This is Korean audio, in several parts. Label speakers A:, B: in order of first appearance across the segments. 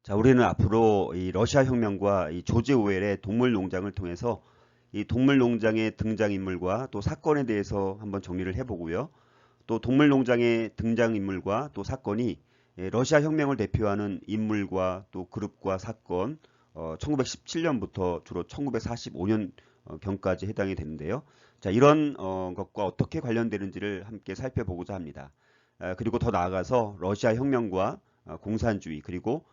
A: 자, 우리는 앞으로 이 러시아 혁명과 이 조지 오웰의 동물 농장을 통해서 이 동물 농장의 등장인물과 또 사건에 대해서 한번 정리를 해보고요. 또 동물 농장의 등장인물과 또 사건이 러시아 혁명을 대표하는 인물과 또 그룹과 사건, 1917년부터 주로 1945년 경까지 해당이 되는데요. 자, 이런 것과 어떻게 관련되는지를 함께 살펴보고자 합니다. 그리고 더 나아가서 러시아 혁명과 공산주의 그리고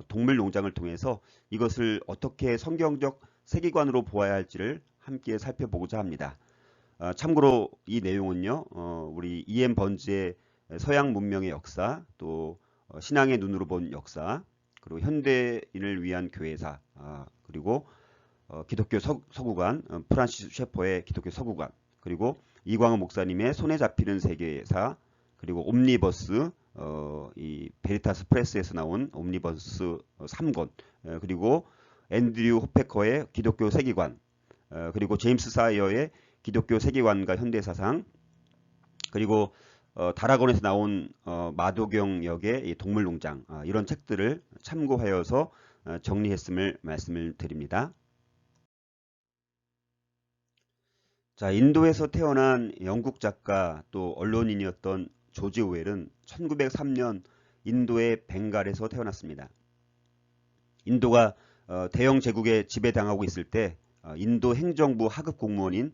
A: 동물 농장을 통해서 이것을 어떻게 성경적 세계관으로 보아야 할지를 함께 살펴보고자 합니다. 참고로 이 내용은요, 우리 E.M. 번즈의 서양 문명의 역사, 또 신앙의 눈으로 본 역사, 그리고 현대인을 위한 교회사, 그리고 기독교 서구관, 프란시스 셰퍼의 기독교 서구관, 그리고 이광호 목사님의 손에 잡히는 세계사, 그리고 옴니버스, 이 베리타스 프레스에서 나온 옴니버스 3권, 그리고 앤드류 호페커의 기독교 세계관, 그리고 제임스 사이어의 기독교 세계관과 현대사상, 그리고 다라곤에서 나온 마도경 역의 동물농장, 이런 책들을 참고하여서 정리했음을 말씀을 드립니다. 자, 인도에서 태어난 영국 작가 또 언론인이었던 조지 오웰은 1903년 인도의 벵갈에서 태어났습니다. 인도가 대영 제국에 지배당하고 있을 때 인도 행정부 하급 공무원인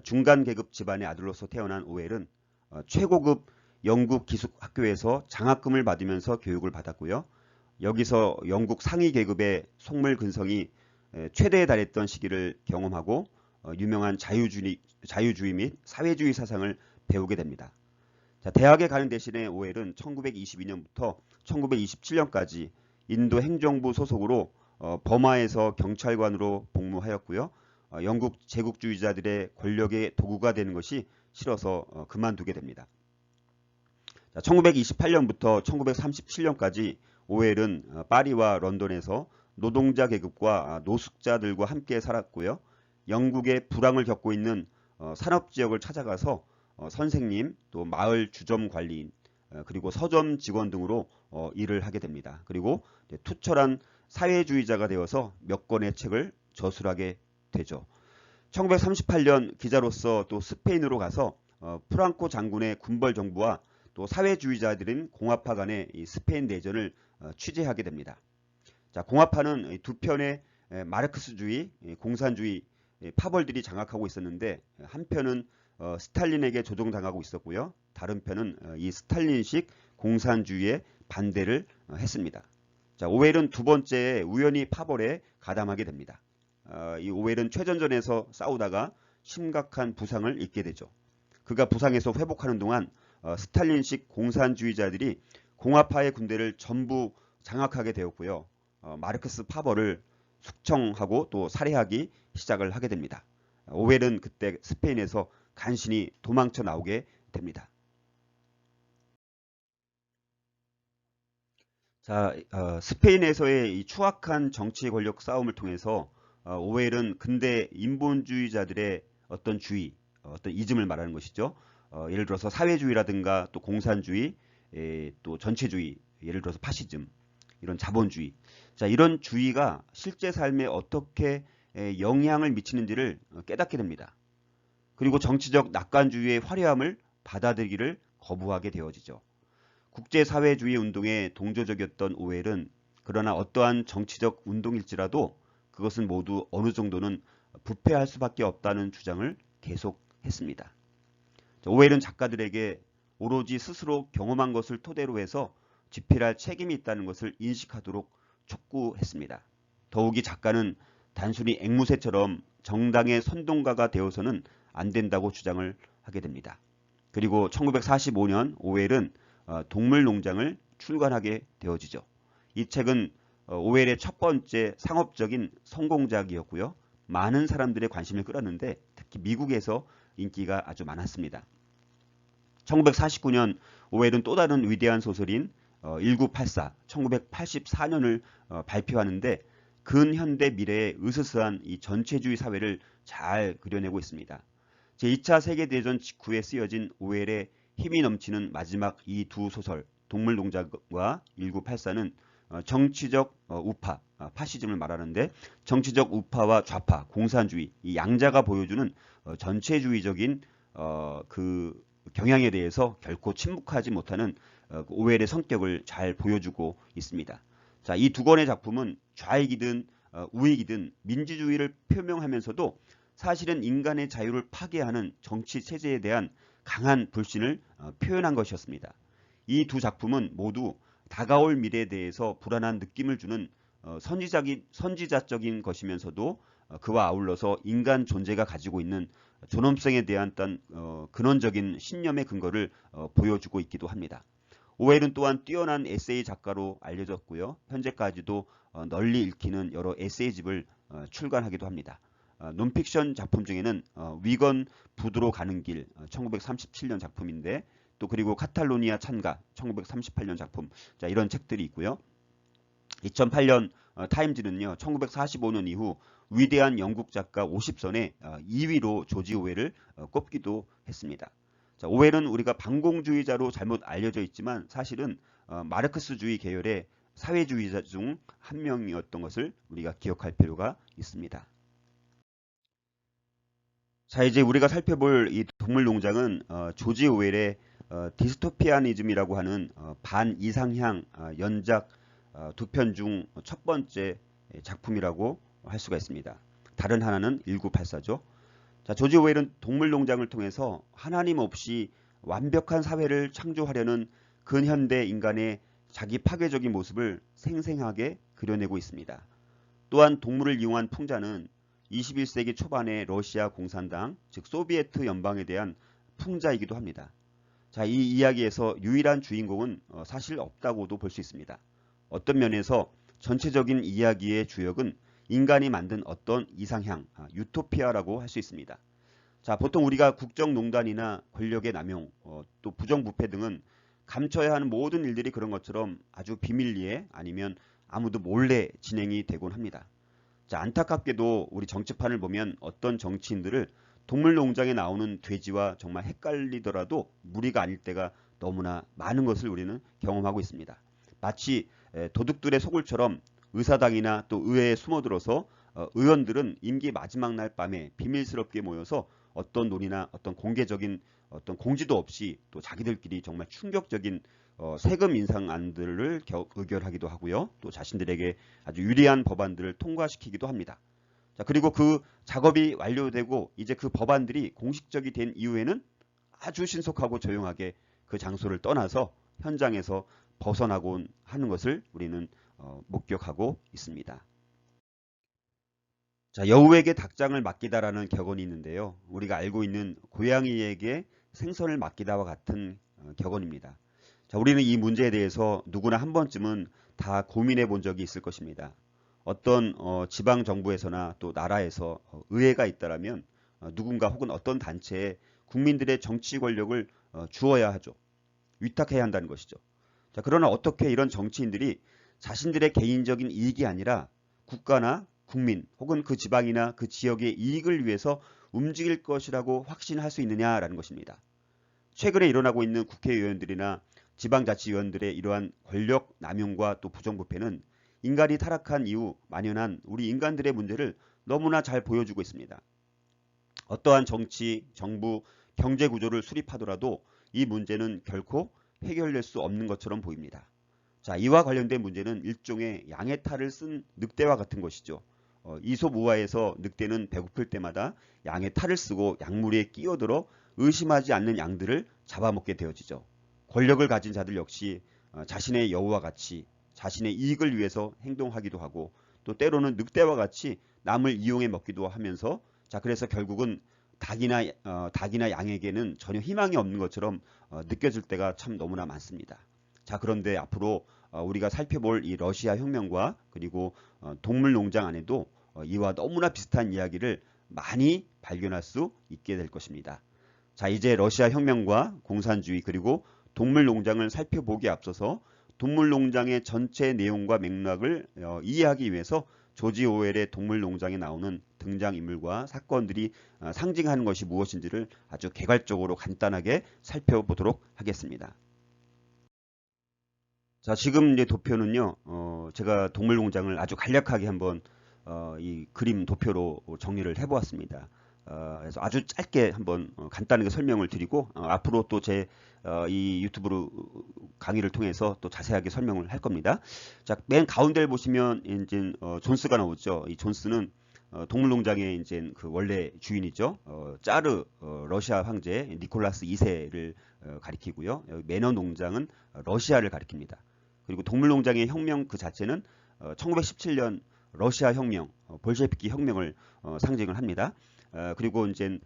A: 중간 계급 집안의 아들로서 태어난 오웰은 최고급 영국 기숙학교에서 장학금을 받으면서 교육을 받았고요. 여기서 영국 상위 계급의 속물 근성이 최대에 달했던 시기를 경험하고 유명한 자유주의 및 사회주의 사상을 배우게 됩니다. 자, 대학에 가는 대신에 오웰은 1922년부터 1927년까지 인도 행정부 소속으로 버마에서 경찰관으로 복무하였고요. 영국 제국주의자들의 권력의 도구가 되는 것이 싫어서 그만두게 됩니다. 자, 1928년부터 1937년까지 오웰은 파리와 런던에서 노동자 계급과 노숙자들과 함께 살았고요. 영국의 불황을 겪고 있는 산업지역을 찾아가서 선생님, 또 마을 주점 관리인, 그리고 서점 직원 등으로 일을 하게 됩니다. 그리고 투철한 사회주의자가 되어서 몇 권의 책을 저술하게 되죠. 1938년 기자로서 또 스페인으로 가서 프랑코 장군의 군벌 정부와 또 사회주의자들인 공화파 간의 스페인 내전을 취재하게 됩니다. 자, 공화파는 두 편의 마르크스주의, 공산주의 파벌들이 장악하고 있었는데 한편은 스탈린에게 조종당하고 있었고요. 다른 편은 이 스탈린식 공산주의에 반대를 했습니다. 자, 오웰은 두 번째에 우연히 파벌에 가담하게 됩니다. 이 오웰은 최전선에서 싸우다가 심각한 부상을 입게 되죠. 그가 부상에서 회복하는 동안 스탈린식 공산주의자들이 공화파의 군대를 전부 장악하게 되었고요. 마르크스 파벌을 숙청하고 또 살해하기 시작을 하게 됩니다. 오웰은 그때 스페인에서 간신히 도망쳐 나오게 됩니다. 자, 스페인에서의 이 추악한 정치 권력 싸움을 통해서 오웰은 근대 인본주의자들의 어떤 주의, 어떤 이즘을 말하는 것이죠. 예를 들어서 사회주의라든가 또 공산주의, 또 전체주의, 예를 들어서 파시즘, 이런 자본주의. 자, 이런 주의가 실제 삶에 어떻게 영향을 미치는지를 깨닫게 됩니다. 그리고 정치적 낙관주의의 화려함을 받아들이기를 거부하게 되어지죠. 국제사회주의 운동에 동조적이었던 오웰은 그러나 어떠한 정치적 운동일지라도 그것은 모두 어느 정도는 부패할 수밖에 없다는 주장을 계속했습니다. 오웰은 작가들에게 오로지 스스로 경험한 것을 토대로 해서 집필할 책임이 있다는 것을 인식하도록 촉구했습니다. 더욱이 작가는 단순히 앵무새처럼 정당의 선동가가 되어서는 안 된다고 주장을 하게 됩니다. 그리고 1945년 오웰은 동물농장을 출간하게 되어지죠. 이 책은 오웰의 첫 번째 상업적인 성공작이었고요. 많은 사람들의 관심을 끌었는데 특히 미국에서 인기가 아주 많았습니다. 1949년 오웰은 또 다른 위대한 소설인 1984, 1984년을 발표하는데 근현대 미래의 으스스한 이 전체주의 사회를 잘 그려내고 있습니다. 제2차 세계대전 직후에 쓰여진 오웰의 힘이 넘치는 마지막 이 두 소설 동물농장과 1984는 정치적 우파, 파시즘을 말하는데 정치적 우파와 좌파, 공산주의 이 양자가 보여주는 전체주의적인 그 경향에 대해서 결코 침묵하지 못하는 오웰의 성격을 잘 보여주고 있습니다. 자, 이 두 권의 작품은 좌익이든 우익이든 민주주의를 표명하면서도 사실은 인간의 자유를 파괴하는 정치 체제에 대한 강한 불신을 표현한 것이었습니다. 이 두 작품은 모두 다가올 미래에 대해서 불안한 느낌을 주는 선지자적인 것이면서도 그와 아울러서 인간 존재가 가지고 있는 존엄성에 대한 어떤 근원적인 신념의 근거를 보여주고 있기도 합니다. 오웰은 또한 뛰어난 에세이 작가로 알려졌고요. 현재까지도 널리 읽히는 여러 에세이집을 출간하기도 합니다. 논픽션 작품 중에는 위건 부두로 가는 길 1937년 작품인데 또 그리고 카탈로니아 찬가 1938년 작품 자 이런 책들이 있고요. 2008년 타임즈는요. 1945년 이후 위대한 영국 작가 50선에 2위로 조지 오웰을 꼽기도 했습니다. 자, 오웰은 우리가 반공주의자로 잘못 알려져 있지만 사실은 마르크스주의 계열의 사회주의자 중 한 명이었던 것을 우리가 기억할 필요가 있습니다. 자, 이제 우리가 살펴볼 이 동물농장은 조지 오웰의 디스토피아니즘이라고 하는 반이상향 연작 두 편 중 첫 번째 작품이라고 할 수가 있습니다. 다른 하나는 1984죠. 자, 조지 오웰은 동물농장을 통해서 하나님 없이 완벽한 사회를 창조하려는 근현대 인간의 자기 파괴적인 모습을 생생하게 그려내고 있습니다. 또한 동물을 이용한 풍자는 21세기 초반의 러시아 공산당, 즉 소비에트 연방에 대한 풍자이기도 합니다. 자, 이 이야기에서 유일한 주인공은 사실 없다고도 볼 수 있습니다. 어떤 면에서 전체적인 이야기의 주역은 인간이 만든 어떤 이상향, 유토피아라고 할 수 있습니다. 자, 보통 우리가 국정농단이나 권력의 남용, 또 부정부패 등은 감춰야 하는 모든 일들이 그런 것처럼 아주 비밀리에 아니면 아무도 몰래 진행이 되곤 합니다. 자, 안타깝게도 우리 정치판을 보면 어떤 정치인들을 동물농장에 나오는 돼지와 정말 헷갈리더라도 무리가 아닐 때가 너무나 많은 것을 우리는 경험하고 있습니다. 마치 도둑들의 소굴처럼 의사당이나 또 의회에 숨어들어서 의원들은 임기 마지막 날 밤에 비밀스럽게 모여서 어떤 논의나 어떤 공개적인 어떤 공지도 없이 또 자기들끼리 정말 충격적인 세금 인상안들을 의결하기도 하고요. 또 자신들에게 아주 유리한 법안들을 통과시키기도 합니다. 자, 그리고 그 작업이 완료되고 이제 그 법안들이 공식적이 된 이후에는 아주 신속하고 조용하게 그 장소를 떠나서 현장에서 벗어나곤 하는 것을 우리는 목격하고 있습니다. 자, 여우에게 닭장을 맡기다라는 격언이 있는데요. 우리가 알고 있는 고양이에게 생선을 맡기다와 같은 격언입니다. 자, 우리는 이 문제에 대해서 누구나 한 번쯤은 다 고민해 본 적이 있을 것입니다. 어떤 지방 정부에서나 또 나라에서 의회가 있다라면 누군가 혹은 어떤 단체에 국민들의 정치 권력을 주어야 하죠. 위탁해야 한다는 것이죠. 자, 그러나 어떻게 이런 정치인들이 자신들의 개인적인 이익이 아니라 국가나 국민 혹은 그 지방이나 그 지역의 이익을 위해서 움직일 것이라고 확신할 수 있느냐라는 것입니다. 최근에 일어나고 있는 국회의원들이나 지방자치위원들의 이러한 권력 남용과 또 부정부패는 인간이 타락한 이후 만연한 우리 인간들의 문제를 너무나 잘 보여주고 있습니다. 어떠한 정치, 정부, 경제 구조를 수립하더라도 이 문제는 결코 해결될 수 없는 것처럼 보입니다. 자, 이와 관련된 문제는 일종의 양의 탈을 쓴 늑대와 같은 것이죠. 이솝 우화에서 늑대는 배고플 때마다 양의 탈을 쓰고 약무리에 끼어들어 의심하지 않는 양들을 잡아먹게 되어지죠. 권력을 가진 자들 역시 자신의 여우와 같이 자신의 이익을 위해서 행동하기도 하고 또 때로는 늑대와 같이 남을 이용해 먹기도 하면서 자, 그래서 결국은 닭이나 양에게는 전혀 희망이 없는 것처럼 느껴질 때가 참 너무나 많습니다. 자, 그런데 앞으로 우리가 살펴볼 이 러시아 혁명과 그리고 동물농장 안에도 이와 너무나 비슷한 이야기를 많이 발견할 수 있게 될 것입니다. 자, 이제 러시아 혁명과 공산주의 그리고 동물농장을 살펴보기에 앞서서 동물농장의 전체 내용과 맥락을 이해하기 위해서 조지 오웰의 동물농장에 나오는 등장인물과 사건들이 상징하는 것이 무엇인지를 아주 개괄적으로 간단하게 살펴보도록 하겠습니다. 자, 지금 이제 도표는요, 제가 동물농장을 아주 간략하게 한번 이 그림 도표로 정리를 해보았습니다. 그래서 아주 짧게 한번 간단하게 설명을 드리고 앞으로 또 제 이 유튜브로 강의를 통해서 또 자세하게 설명을 할 겁니다. 자, 맨 가운데를 보시면 이제 존스가 나오죠. 이 존스는 동물농장의 이제 그 원래 주인이죠. 짜르 러시아 황제 니콜라스 2세를 가리키고요. 여기 매너 농장은 러시아를 가리킵니다. 그리고 동물농장의 혁명 그 자체는 1917년 러시아 혁명, 볼셰비키 혁명을 상징을 합니다. 그리고 이제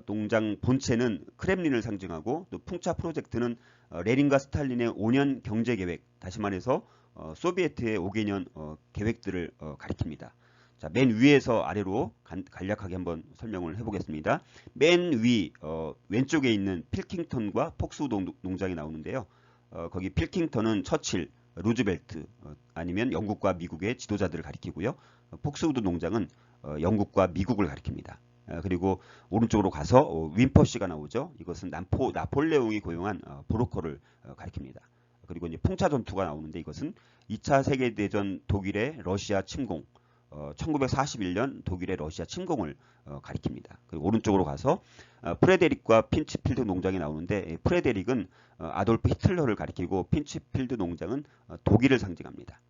A: 농장 본체는 크렘린을 상징하고 또 풍차 프로젝트는 레닌과 스탈린의 5년 경제 계획, 다시 말해서 소비에트의 5개년 계획들을 가리킵니다. 자, 맨 위에서 아래로 간략하게 한번 설명을 해보겠습니다. 맨 위 왼쪽에 있는 필킹턴과 폭스우드 농장이 나오는데요. 거기 필킹턴은 처칠, 루즈벨트 아니면 영국과 미국의 지도자들을 가리키고요. 폭스우드 농장은 영국과 미국을 가리킵니다. 그리고 오른쪽으로 가서 윈퍼시가 나오죠. 이것은 나폴레옹이 고용한 브로커를 가리킵니다. 그리고 이제 풍차 전투가 나오는데 이것은 2차 세계대전 독일의 러시아 침공, 1941년 독일의 러시아 침공을 가리킵니다. 그리고 오른쪽으로 가서 프레데릭과 핀치필드 농장이 나오는데 프레데릭은 아돌프 히틀러를 가리키고 핀치필드 농장은 독일을 상징합니다.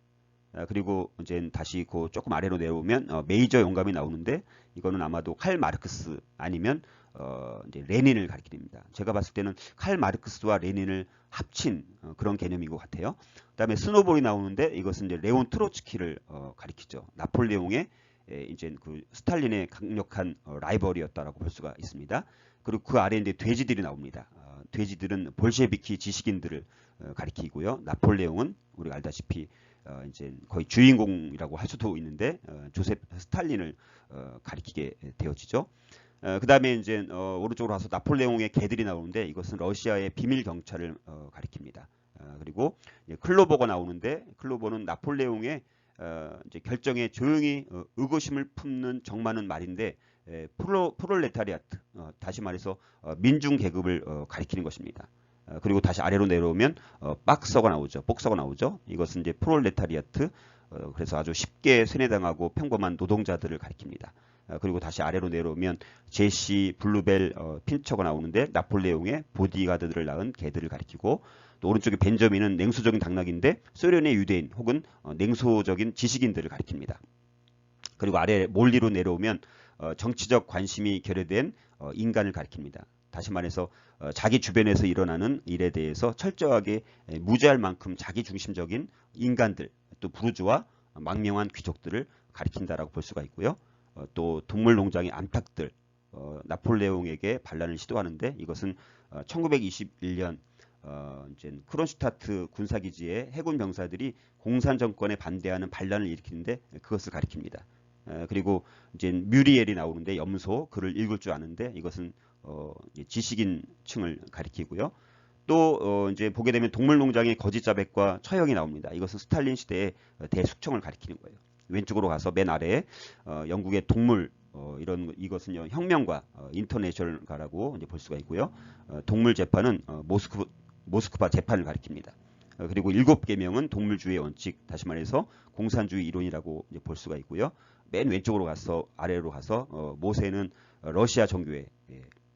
A: 그리고 이제 다시 그 조금 아래로 내려오면 메이저 영감이 나오는데 이거는 아마도 칼 마르크스 아니면 이제 레닌을 가리킵니다. 제가 봤을 때는 칼 마르크스와 레닌을 합친 그런 개념인 것 같아요. 그다음에 스노볼이 나오는데 이것은 이제 레온 트로츠키를 가리키죠. 나폴레옹의 이제 그 스탈린의 강력한 라이벌이었다라고 볼 수가 있습니다. 그리고 그 아래에 이제 돼지들이 나옵니다. 돼지들은 볼셰비키 지식인들을 가리키고요. 나폴레옹은 우리가 알다시피 이제 거의 주인공이라고 할 수도 있는데 조셉 스탈린을 가리키게 되어지죠. 그 다음에 이제 오른쪽으로 가서 나폴레옹의 개들이 나오는데 이것은 러시아의 비밀 경찰을 가리킵니다. 그리고 클로버가 나오는데 클로버는 나폴레옹의 이제 결정에 조용히 의구심을 품는 정많은 말인데 프롤레타리아트 다시 말해서 민중 계급을 가리키는 것입니다. 그리고 다시 아래로 내려오면 박서가 나오죠. 복서가 나오죠. 이것은 이제 프롤레타리아트 그래서 아주 쉽게 세뇌당하고 평범한 노동자들을 가리킵니다. 그리고 다시 아래로 내려오면 제시, 블루벨, 핀처가 나오는데 나폴레옹의 보디가드들을 낳은 개들을 가리키고 또 오른쪽에 벤저민은 냉소적인 당나귀인데 소련의 유대인 혹은 냉소적인 지식인들을 가리킵니다. 그리고 아래 몰리로 내려오면 정치적 관심이 결여된 인간을 가리킵니다. 다시 말해서 자기 주변에서 일어나는 일에 대해서 철저하게 무죄할 만큼 자기중심적인 인간들, 또 부르주아, 망명한 귀족들을 가리킨다라고 볼 수가 있고요. 또 동물농장의 암탉들, 나폴레옹에게 반란을 시도하는데 이것은 1921년 이제 크론슈타트 군사기지의 해군 병사들이 공산 정권에 반대하는 반란을 일으키는데 그것을 가리킵니다. 그리고 이제 뮤리엘이 나오는데 염소 글을 읽을 줄 아는데 이것은 지식인층을 가리키고요. 또 이제 보게 되면 동물농장의 거짓 자백과 처형이 나옵니다. 이것은 스탈린 시대의 대숙청을 가리키는 거예요. 왼쪽으로 가서 맨 아래에 영국의 동물 이것은요 혁명과 인터내셔널가라고 이제 볼 수가 있고요. 동물 재판은 모스크바 재판을 가리킵니다. 그리고 7계명은 동물주의 원칙, 다시 말해서 공산주의 이론이라고 이제 볼 수가 있고요. 맨 왼쪽으로 가서 아래로 가서 모세는 러시아 정교회,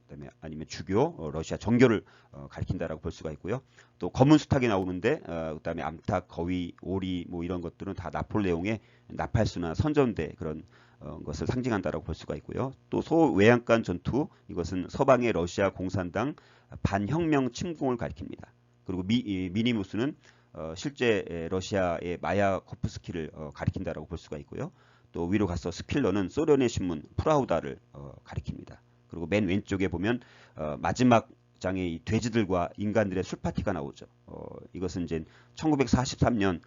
A: 그다음에 아니면 주교, 러시아 정교를 가리킨다라고 볼 수가 있고요. 또 검은 수탉이 나오는데 그다음에 암탉, 거위, 오리 뭐 이런 것들은 다 나폴레옹의 나팔수나 선전대 그런 것을 상징한다라고 볼 수가 있고요. 또 소외양간 전투 이것은 서방의 러시아 공산당 반혁명 침공을 가리킵니다. 그리고 미니무스는 실제 러시아의 마야코프스키를 가리킨다라고 볼 수가 있고요. 또 위로 가서 스필러는 소련의 신문 프라우다를 가리킵니다. 그리고 맨 왼쪽에 보면 마지막 장에 이 돼지들과 인간들의 술파티가 나오죠. 이것은 이제 1943년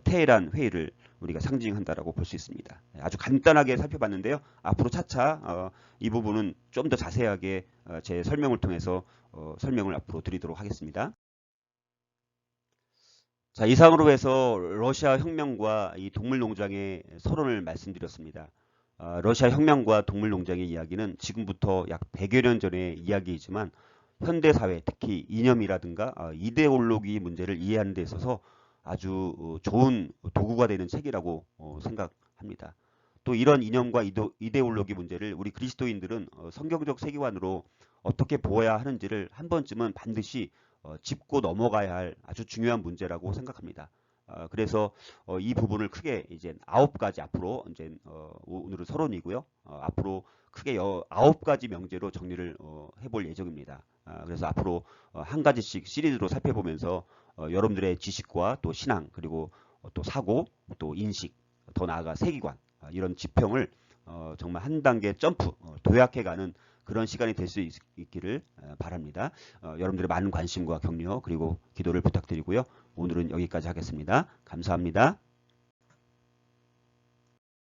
A: 테헤란 회의를 우리가 상징한다라고 볼 수 있습니다. 아주 간단하게 살펴봤는데요. 앞으로 차차 이 부분은 좀 더 자세하게 제 설명을 통해서 설명을 앞으로 드리도록 하겠습니다. 자, 이상으로 해서 러시아 혁명과 이 동물농장의 서론을 말씀드렸습니다. 러시아 혁명과 동물농장의 이야기는 지금부터 약 100여 년 전의 이야기이지만 현대사회, 특히 이념이라든가 이데올로기 문제를 이해하는 데 있어서 아주 좋은 도구가 되는 책이라고 생각합니다. 또 이런 이념과 이데올로기 문제를 우리 그리스도인들은 성경적 세계관으로 어떻게 보아야 하는지를 한 번쯤은 반드시 짚고 넘어가야 할 아주 중요한 문제라고 생각합니다. 그래서 이 부분을 크게 이제 9가지 앞으로 이제 오늘은 서론이고요. 앞으로 크게 9가지 명제로 정리를 해볼 예정입니다. 그래서 앞으로 한 가지씩 시리즈로 살펴보면서 여러분들의 지식과 또 신앙 그리고 또 사고 또 인식 더 나아가 세계관 이런 지평을 정말 한 단계 점프 도약해가는 그런 시간이 될 수 있기를 바랍니다. 여러분들의 많은 관심과 격려 그리고 기도를 부탁드리고요. 오늘은 여기까지 하겠습니다. 감사합니다.